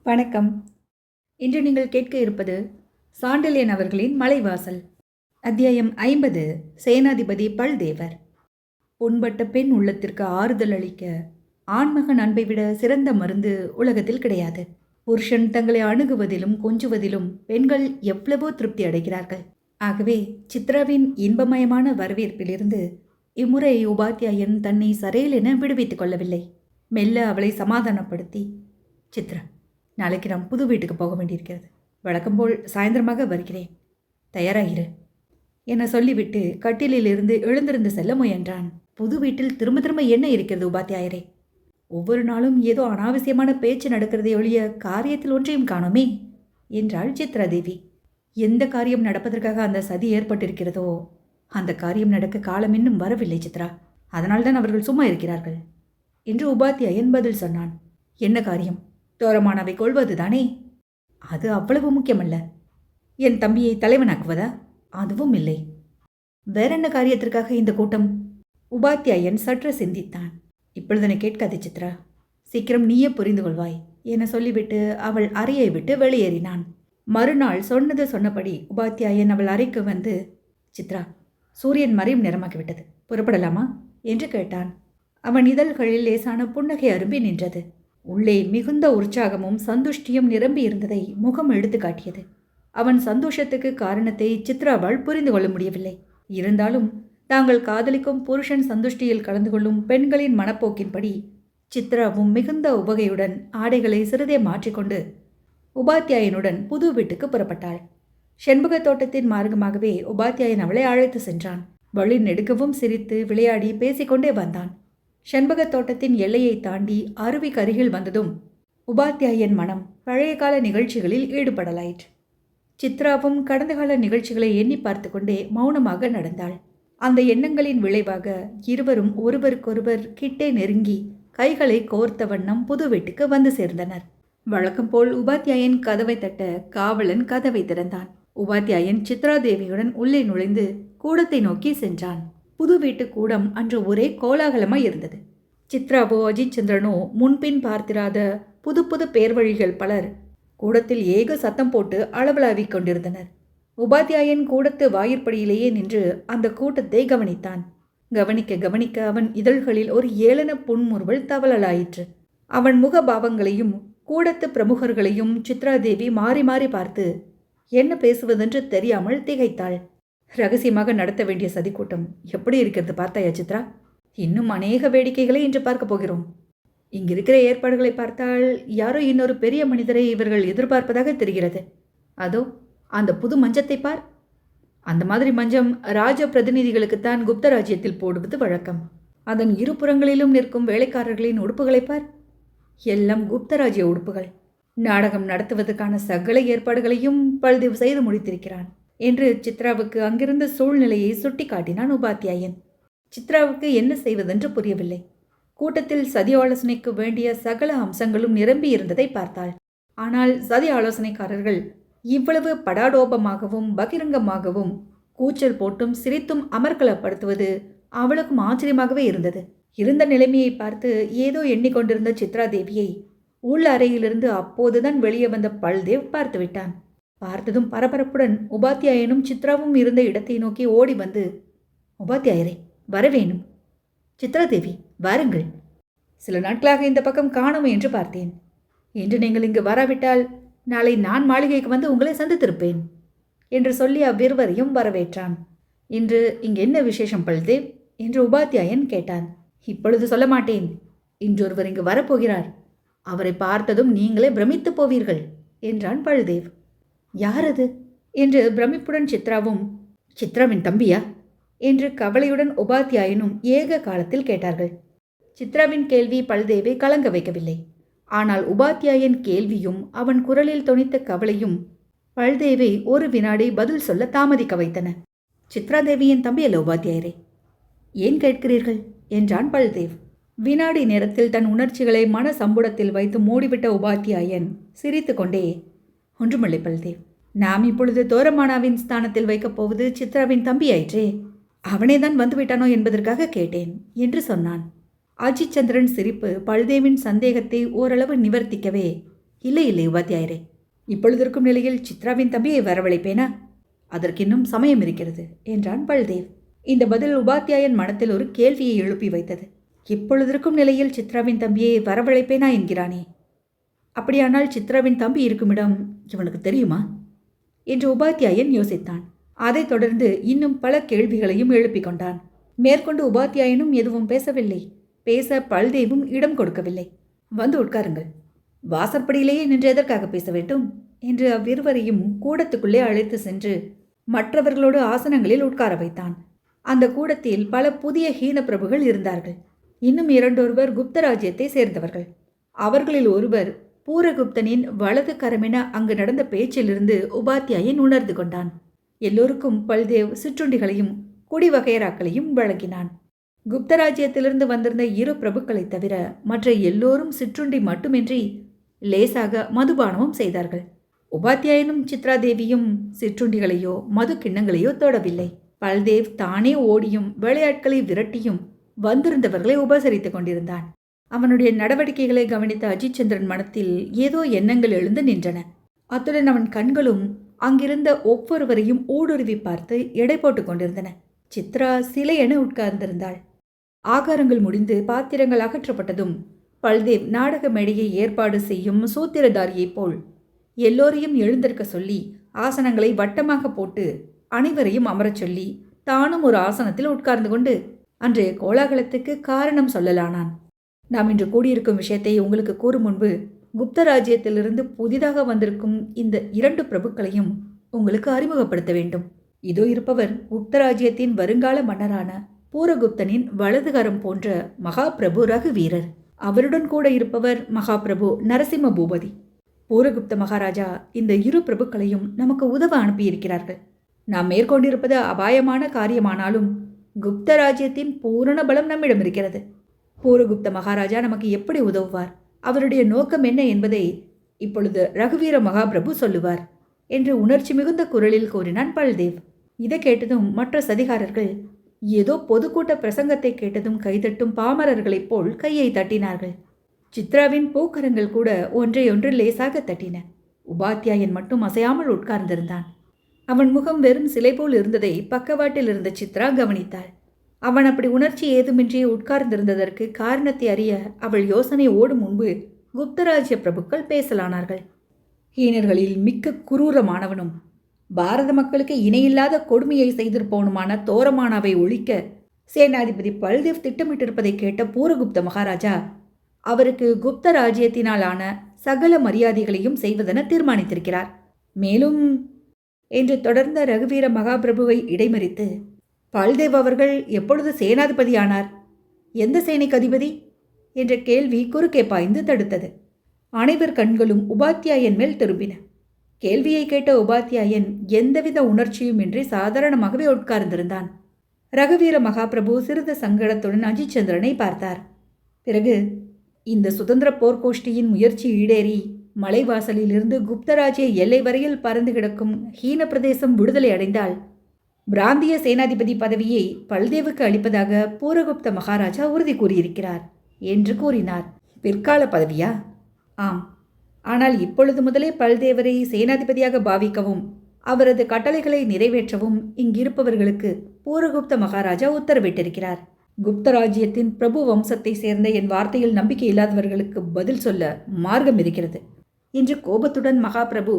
வணக்கம். இன்று நீங்கள் கேட்க இருப்பது சாண்டில்யன் அவர்களின் மலைவாசல். அத்தியாயம் 50. சேனாதிபதி பல்தேவர். புண்பட்ட பெண் உள்ளத்திற்கு ஆறுதல் அளிக்க ஆண்மகன் அன்பை விட சிறந்த மருந்து உலகத்தில் கிடையாது. புருஷன் தங்களை அணுகுவதிலும் கொஞ்சுவதிலும் பெண்கள் எவ்வளவோ திருப்தி அடைகிறார்கள். ஆகவே சித்ராவின் இன்பமயமான வரவேற்பிலிருந்து இம்முறை உபாத்தியாயன் தன்னை சரையலென விடுவித்துக் கொள்ளவில்லை. மெல்ல அவளை சமாதானப்படுத்தி, சித்ரா, நாளைக்கு நான் புது வீட்டுக்கு போக வேண்டியிருக்கிறது. வழக்கம்போல் சாயந்தரமாக வருகிறேன், தயாராகிரு என சொல்லிவிட்டு கட்டிலிலிருந்து எழுந்திருந்து செல்ல முயன்றான். புது வீட்டில் திரும்ப திரும்ப என்ன இருக்கிறது உபாத்தியாயரே? ஒவ்வொரு நாளும் ஏதோ அனாவசியமான பேச்சு நடக்கிறதை ஒழிய காரியத்தில் ஒன்றையும் காணோமே என்றாள் சித்ராதேவி. எந்த காரியம் நடப்பதற்காக அந்த சதி ஏற்பட்டிருக்கிறதோ அந்த காரியம் நடக்க காலம் இன்னும் வரவில்லை சித்ரா. அதனால்தான் அவர்கள் சும்மா இருக்கிறார்கள் என்று உபாத்தியாயன் பதில் சொன்னான். என்ன காரியம்? தோரமானவை கொள்வதுதானே. அது அவ்வளவு முக்கியமல்ல. என் தம்பியை தலைவனாக்குவதா? அதுவும் இல்லை. வேறென்ன காரியத்திற்காக இந்த கூட்டம்? உபாத்தியாயன் சற்று சிந்தித்தான். இப்பொழுதனை கேட்காதே சித்ரா, சீக்கிரம் நீயே புரிந்து கொள்வாய் என சொல்லிவிட்டு அவள் அறையை விட்டு வெளியேறினான். மறுநாள் சொன்னது சொன்னபடி உபாத்தியாயன் அவள் அறைக்கு வந்து, சித்ரா, சூரியன் மறையும் நேரமாகிவிட்டது, புறப்படலாமா என்று கேட்டான். அவன் இதழ்களில் லேசான புன்னகை அரும்பி நின்றது. உள்ளே மிகுந்த உற்சாகமும் சந்துஷ்டியும் நிரம்பி இருந்ததை முகம் எடுத்து காட்டியது. அவன் சந்தோஷத்துக்கு காரணத்தை சித்ராவால் புரிந்து கொள்ள முடியவில்லை. இருந்தாலும் தாங்கள் காதலிக்கும் புருஷன் சந்துஷ்டியில் கலந்து கொள்ளும் பெண்களின் மனப்போக்கின்படி சித்ராவும் மிகுந்த உவகையுடன் ஆடைகளை சிறிதே மாற்றிக்கொண்டு உபாத்தியாயனுடன் புது வீட்டுக்கு புறப்பட்டாள். செண்பக தோட்டத்தின் மார்க்கமாகவே உபாத்தியாயன் அவளை அழைத்து சென்றான். வழி நெடுக்கவும் சிரித்து விளையாடி பேசிக்கொண்டே வந்தான். செண்பகத் தோட்டத்தின் எல்லையை தாண்டி அருவிக்கு அருகில் வந்ததும் உபாத்தியாயன் மனம் பழைய கால நிகழ்ச்சிகளில் ஈடுபடலாயிற்று. சித்ராவும் கடந்த கால நிகழ்ச்சிகளை எண்ணி பார்த்து கொண்டே மௌனமாக நடந்தாள். அந்த எண்ணங்களின் விளைவாக இருவரும் ஒருவருக்கொருவர் கிட்டே நெருங்கி கைகளை கோர்த்த வண்ணம் புது வீட்டுக்கு வந்து சேர்ந்தனர். வழக்கம் போல் உபாத்தியாயன் கதவை தட்ட காவலன் கதவை திறந்தான். உபாத்தியாயன் சித்ராதேவியுடன் உள்ளே நுழைந்து கூடத்தை நோக்கி சென்றான். புது வீட்டு கூடம் அன்று ஒரே கோலாகலமாய் இருந்தது. சித்ராவோ அஜித் சந்திரனோ முன்பின் பார்த்திராத புது புது பேர்வழிகள் பலர் கூடத்தில் ஏக சத்தம் போட்டு அளவலாவிக் கொண்டிருந்தனர். உபாத்தியாயன் கூடத்து வாயிற்படியிலேயே நின்று அந்த கூட்டத்தை கவனித்தான். கவனிக்க கவனிக்க அவன் இதழ்களில் ஒரு ஏளன புன்முறுவல் தவளலாயிற்று. அவன் முகபாவங்களையும் கூடத்து பிரமுகர்களையும் சித்ராதேவி மாறி மாறி பார்த்து என்ன பேசுவதென்று தெரியாமல் திகைத்தாள். ரகசியமாக நடத்த வேண்டிய சதிக்கூட்டம் எப்படி இருக்கிறது பார்த்தாயா சித்ரா? இன்னும் அநேக வேடிக்கைகளை இன்று பார்க்க போகிறோம். இங்கிருக்கிற ஏற்பாடுகளை பார்த்தால் யாரோ இன்னொரு பெரிய மனிதரை இவர்கள் எதிர்பார்ப்பதாக தெரிகிறது. அதோ அந்த புது மஞ்சத்தை பார். அந்த மாதிரி மஞ்சம் ராஜ பிரதிநிதிகளுக்குத்தான் குப்த ராஜ்யத்தில் போடுவது வழக்கம். அதன் இருபுறங்களிலும் நிற்கும் வேலைக்காரர்களின் உடுப்புகளை பார். எல்லாம் குப்தராஜ்ய உடுப்புகள். நாடகம் நடத்துவதற்கான சகல ஏற்பாடுகளையும் பல்தேவ் செய்து முடித்திருக்கிறான் என்று சித்ராவுக்கு அங்கிருந்த சூழ்நிலையை சுட்டி காட்டினான் உபாத்தியாயன். சித்ராவுக்கு என்ன செய்வதென்று புரியவில்லை. கூட்டத்தில் சதி ஆலோசனைக்கு வேண்டிய சகல அம்சங்களும் நிரம்பி இருந்ததை பார்த்தாள். ஆனால் சதி ஆலோசனைக்காரர்கள் இவ்வளவு படாடோபமாகவும் பகிரங்கமாகவும் கூச்சல் போட்டும் சிரித்தும் அமர்கலப்படுத்துவது அவளுக்கும் ஆச்சரியமாகவே இருந்தது. இருந்த நிலைமையை பார்த்து ஏதோ எண்ணிக்கொண்டிருந்த சித்ராதேவியை உள் அறையிலிருந்து அப்போதுதான் வெளியே வந்த பல்தேவ் பார்த்து விட்டான். பார்த்ததும் பரபரப்புடன் உபாத்தியாயனும் சித்ராவும் இருந்த இடத்தை நோக்கி ஓடி வந்து, உபாத்தியாயரே, வரவேணும். சித்ராதேவி, வாருங்கள். சில நாட்களாக இந்த பக்கம் காணோம் என்று பார்த்தேன். இன்று நீங்கள் இங்கு வராவிட்டால் நாளை நான் மாளிகைக்கு வந்து உங்களை சந்தித்திருப்பேன் என்று சொல்லி அவ்விருவரையும் வரவேற்றான். இன்று இங்கு என்ன விசேஷம் பல்தேவ் என்று உபாத்தியாயன் கேட்டான். இப்பொழுது சொல்ல மாட்டேன். இன்றொருவர் இங்கு வரப்போகிறார். அவரை பார்த்ததும் நீங்களே பிரமித்து போவீர்கள் என்றான் பல்தேவ். யார் அது என்று பிரமிப்புடன் சித்ராவும், சித்ராவின் தம்பியா என்று கவலையுடன் உபாத்தியாயனும் ஏக காலத்தில் கேட்டார்கள். சித்ராவின் கேள்வி பல்தேவை கலங்க வைக்கவில்லை. ஆனால் உபாத்தியாயன் கேள்வியும் அவன் குரலில் தொனித்த கவலையும் பல்தேவை ஒரு வினாடி பதில் சொல்ல தாமதிக்க வைத்தன. சித்ராதேவியின் தம்பி அல்ல உபாத்தியாயரே. ஏன் கேட்கிறீர்கள் என்றான் பல்தேவ். வினாடி நேரத்தில் தன் உணர்ச்சிகளை மன சம்புடத்தில் வைத்து மூடிவிட்ட உபாத்தியாயன் சிரித்து கொண்டே, ஒன்றுமில்லை பல்தேவ், நாம் இப்பொழுது தோரமானாவின் ஸ்தானத்தில் வைக்கப் போவது சித்ராவின் தம்பியாயிற்றே, அவனேதான் வந்துவிட்டானோ என்பதற்காக கேட்டேன் என்று சொன்னான். அஜித் சந்திரன் சிரிப்பு பல்தேவின் சந்தேகத்தை ஓரளவு நிவர்த்திக்கவே, இல்லை இல்லை உபாத்தியாயரே, இப்பொழுது இருக்கும் நிலையில் சித்ராவின் தம்பியை வரவழைப்பேனா? அதற்கு இன்னும் சமயம் இருக்கிறது என்றான் பல்தேவ். இந்த பதில் உபாத்தியாயன் மனத்தில் ஒரு கேள்வியை எழுப்பி வைத்தது. இப்பொழுதிருக்கும் நிலையில் சித்ராவின் தம்பியை வரவழைப்பேனா என்கிறானே, அப்படியானால் சித்ராவின் தம்பி இருக்குமிடம் இவனுக்கு தெரியுமா என்று உபாத்தியாயன் யோசித்தான். அதைத் தொடர்ந்து இன்னும் பல கேள்விகளையும் எழுப்பிக் கொண்டான். மேற்கொண்டு உபாத்தியாயனும் எதுவும் பேசவில்லை. பேச பல்தேவும் இடம் கொடுக்கவில்லை. வந்து உட்காருங்கள், வாசற்படியிலேயே நின்று எதற்காக பேச வேண்டும் என்று அவ்விருவரையும் கூடத்துக்குள்ளே அழைத்து சென்று மற்றவர்களோடு ஆசனங்களில் உட்கார வைத்தான். அந்த கூடத்தில் பல புதிய ஹீன பிரபுகள் இருந்தார்கள். இன்னும் இரண்டொருவர் குப்த ராஜ்யத்தை சேர்ந்தவர்கள். அவர்களில் ஒருவர் பூரகுப்தனின் வலது கரமென அங்கு நடந்த பேச்சிலிருந்து உபாத்தியாயன் உணர்ந்து கொண்டான். எல்லோருக்கும் பல்தேவ் சிற்றுண்டிகளையும் குடிவகையராக்களையும் வழங்கினான். குப்தராஜ்யத்திலிருந்து வந்திருந்த இரு பிரபுக்களைத் தவிர மற்ற எல்லோரும் சிற்றுண்டி மட்டுமின்றி லேசாக மதுபானமும் செய்தார்கள். உபாத்தியாயனும் சித்ராதேவியும் சிற்றுண்டிகளையோ மது கிண்ணங்களையோ தொடவில்லை. பல்தேவ் தானே ஓடியும் விளையாட்களை விரட்டியும் வந்திருந்தவர்களை உபசரித்துக் கொண்டிருந்தான். அவனுடைய நடவடிக்கைகளை கவனித்த அஜித் சந்திரன் மனத்தில் ஏதோ எண்ணங்கள் எழுந்து நின்றன. அத்துடன் அவன் கண்களும் அங்கிருந்த ஒவ்வொருவரையும் ஊடுருவி பார்த்து எடை போட்டுக் கொண்டிருந்தன. சித்ரா சிலையென உட்கார்ந்திருந்தாள். ஆகாரங்கள் முடிந்து பாத்திரங்கள் அகற்றப்பட்டதும் பல்தேவ் நாடக மேடையை ஏற்பாடு செய்யும் சூத்திரதாரியைப் போல் எல்லோரையும் எழுந்திருக்க சொல்லி ஆசனங்களை வட்டமாக போட்டு அனைவரையும் அமரச் சொல்லி தானும் ஒரு ஆசனத்தில் உட்கார்ந்து கொண்டு அன்றைய கோலாகலத்துக்கு காரணம் சொல்லலானான். நாம் இன்று கூடியிருக்கும் விஷயத்தை உங்களுக்கு கூறும் முன்பு குப்த ராஜ்யத்திலிருந்து புதிதாக வந்திருக்கும் இந்த இரண்டு பிரபுக்களையும் உங்களுக்கு அறிமுகப்படுத்த வேண்டும். இதோ இருப்பவர் குப்த ராஜ்யத்தின் வருங்கால மன்னரான பூரகுப்தனின் வலதுகரம் போன்ற மகாபிரபு ரகுவீரர். அவருடன் கூட இருப்பவர் மகாபிரபு நரசிம்ம பூபதி. பூரகுப்த மகாராஜா இந்த இரு பிரபுக்களையும் நமக்கு உதவ அனுப்பியிருக்கிறார்கள். நாம் மேற்கொண்டிருப்பது அபாயமான காரியமானாலும் குப்த ராஜ்யத்தின் பூரண பலம் நம்மிடம் இருக்கிறது. பூரகுப்த மகாராஜா நமக்கு எப்படி உதவுவார், அவருடைய நோக்கம் என்ன என்பதை இப்பொழுது ரகுவீர மகாபிரபு சொல்லுவார் என்று உணர்ச்சி மிகுந்த குரலில் கூறினான் பல்தேவ். இதை கேட்டதும் மற்ற சதிகாரர்கள் ஏதோ பொதுக்கூட்ட பிரசங்கத்தை கேட்டதும் கைதட்டும் பாமரர்களைப் போல் கையை தட்டினார்கள். சித்ராவின் பூக்கரங்கள் கூட ஒன்றையொன்று லேசாக தட்டின. உபாத்தியாயன் மட்டும் அசையாமல் உட்கார்ந்திருந்தான். அவன் முகம் வெறும் சிலை போல் இருந்ததை பக்கவாட்டில் இருந்த சித்ரா கவனித்தாள். அவன் அப்படி உணர்ச்சி ஏதுமின்றி உட்கார்ந்திருந்ததற்கு காரணத்தை அறிய அவள் யோசனை ஓடும் முன்பு குப்தராஜ்ய பிரபுக்கள் பேசலானார்கள். ஹீனர்களில் மிக்க குரூரமானவனும் பாரத மக்களுக்கு இணையில்லாத கொடுமையை செய்திருப்பவனுமான தோரமானாவை ஒழிக்க சேனாதிபதி பல்தேவ் திட்டமிட்டிருப்பதை கேட்ட பூரகுப்த மகாராஜா அவருக்கு குப்த ராஜ்யத்தினாலான சகல மரியாதைகளையும் செய்வதென தீர்மானித்திருக்கிறார். மேலும் என்று தொடர்ந்த ரகுவீர மகாபிரபுவை இடைமறித்து, பல்தேவ் அவர்கள் எப்பொழுது சேனாதிபதியானார், எந்த சேனைக்கு அதிபதி என்ற கேள்வி குறுக்கே பாய்ந்து தடுத்தது. அனைவர் கண்களும் உபாத்தியாயன் மேல் திரும்பின. கேள்வியை கேட்ட உபாத்தியாயன் எந்தவித உணர்ச்சியுமின்றி சாதாரணமாகவே உட்கார்ந்திருந்தான். ரகுவீர மகாபிரபு சிறிது சங்கடத்துடன் அஜித் சந்திரனை பார்த்தார். பிறகு, இந்த சுதந்திர போர்க்கோஷ்டியின் முயற்சி ஈடேறி மலைவாசலிலிருந்து குப்தராஜ்ய எல்லை வரையில் பறந்து கிடக்கும் ஹீன பிரதேசம் விடுதலை அடைந்தால் பிராந்திய சேனாதிபதி பதவியை பல்தேவுக்கு அளிப்பதாக பூரகுப்த மகாராஜா உறுதி கூறியிருக்கிறார் என்று கூறினார். பிற்கால பதவியா? ஆம். ஆனால் இப்பொழுது முதலே பல்தேவரை சேனாதிபதியாக பாவிக்கவும் அவரது கட்டளைகளை நிறைவேற்றவும் இங்கிருப்பவர்களுக்கு பூரகுப்த மகாராஜா உத்தரவிட்டிருக்கிறார். குப்த ராஜ்யத்தின் பிரபு வம்சத்தை சேர்ந்த என் வார்த்தையில் நம்பிக்கை இல்லாதவர்களுக்கு பதில் சொல்ல மார்க்கம் இருக்கிறது என்று கோபத்துடன் மகாபிரபு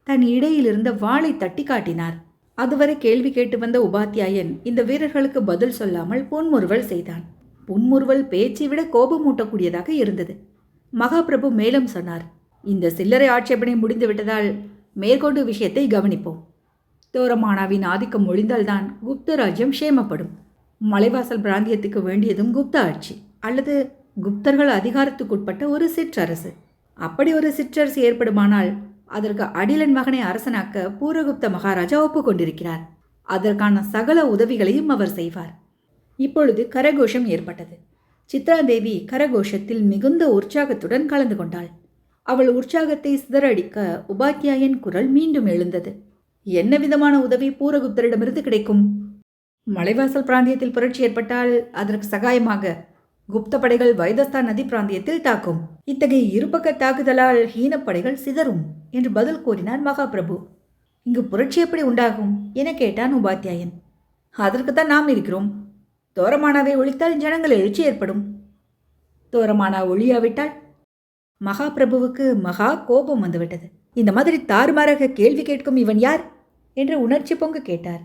தன் இடையிலிருந்த வாளை தட்டி காட்டினார். அதுவரை கேள்வி கேட்டு வந்த உபாத்தியாயன் இந்த வீரர்களுக்கு பதில் சொல்லாமல் புன்முறுவல் செய்தான். புன்முறுவல் பேச்சை விட கோபமூட்டக்கூடியதாக இருந்தது. மகாபிரபு மேலும் சொன்னார், இந்த சில்லறை ஆட்சேபனை முடிந்துவிட்டதால் மேற்கொண்டு விஷயத்தை கவனிப்போம். தோரமானாவின் ஆதிக்கம் ஒழிந்தால்தான் குப்த ராஜ்யம் சேமப்படும். மலைவாசல் பிராந்தியத்துக்கு வேண்டியதும் குப்த ஆட்சி அல்லது குப்தர்கள் அதிகாரத்துக்குட்பட்ட ஒரு சிற்றரசு. அப்படி ஒரு சிற்றரசு ஏற்படுமானால் அதற்கு அடிலன் மகனை அரசனாக்க பூரகுப்த மகாராஜா ஒப்புக்கொண்டிருக்கிறார். அதற்கான சகல உதவிகளையும் அவர் செய்வார். இப்பொழுது கரகோஷம் ஏற்பட்டது. சித்ராதேவி கரகோஷத்தில் மிகுந்த உற்சாகத்துடன் கலந்து கொண்டாள். அவள் உற்சாகத்தை சிதறடிக்க உபாத்தியாயன் குரல் மீண்டும் எழுந்தது. என்ன விதமான உதவி பூரகுப்தரிடமிருந்து கிடைக்கும்? மலைவாசல் பிராந்தியத்தில் புரட்சி ஏற்பட்டால் அதற்கு சகாயமாக குப்த படைகள் வைதஸ்தான் நதி பிராந்தியத்தில் தாக்கும். இத்தகைய இருபக்க தாக்குதலால் ஹீனப்படைகள் சிதறும் என்று பதில் கூறினார் மகாபிரபு. இங்கு புரட்சி எப்படி உண்டாகும் என கேட்டான் உபாத்தியாயன். அதற்குத்தான் நாம் இருக்கிறோம். தோரமானாவை ஒழித்தால் ஜனங்கள் எழுச்சி ஏற்படும். தோரமானா ஒழியாவிட்டால்? மகாபிரபுவுக்கு மகா கோபம் வந்துவிட்டது. இந்த மாதிரி தாறுமாறாக கேள்வி கேட்கும் இவன் யார் என்று உணர்ச்சி பொங்க கேட்டார்.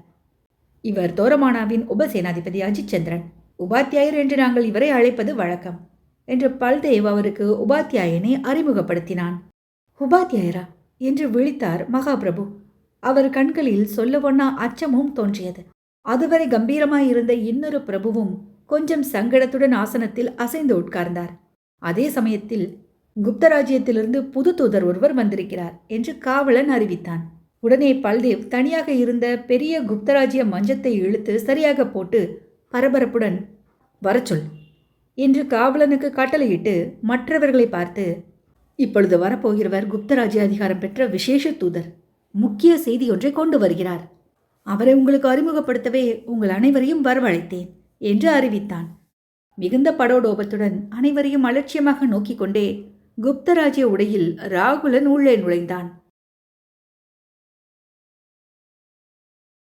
இவர் தோரமானாவின் உபசேனாதிபதி அஜித் சந்திரன். உபாத்தியாயர் என்று நாங்கள் இவரை அழைப்பது வழக்கம் என்று பல்தேவ் அவருக்கு உபாத்தியாயனை அறிமுகப்படுத்தினான். உபாத்தியாயரா என்று விழித்தார் மகாபிரபு. அவர் கண்களில் சொல்லவொன்னா அச்சமும் தோன்றியது. அதுவரை கம்பீரமாயிருந்த இன்னொரு பிரபுவும் கொஞ்சம் சங்கடத்துடன் ஆசனத்தில் அசைந்து உட்கார்ந்தார். அதே சமயத்தில் குப்தராஜ்யத்திலிருந்து புது தூதர் ஒருவர் வந்திருக்கிறார் என்று காவலன் அறிவித்தான். உடனே பல்தேவ் தனியாக இருந்த பெரிய குப்தராஜ்ய மஞ்சத்தை இழுத்து சரியாக போட்டு பரபரப்புடன் வரச்சொல் என்று காவலனுக்கு கட்டளையிட்டு மற்றவர்களை பார்த்து, இப்பொழுது வரப்போகிறவர் குப்தராஜ்ய அதிகாரம் பெற்ற விசேஷ தூதர். முக்கிய செய்தி ஒன்றை கொண்டு வருகிறார். அவரை உங்களுக்கு அறிமுகப்படுத்தவே உங்கள் அனைவரையும் வரவழைத்தேன் என்று அறிவித்தான். மிகுந்த படோடோபத்துடன் அனைவரையும் அலட்சியமாக நோக்கிக் கொண்டே குப்தராஜ்ய உடையில் ராகுலன் உள்ளே நுழைந்தான்.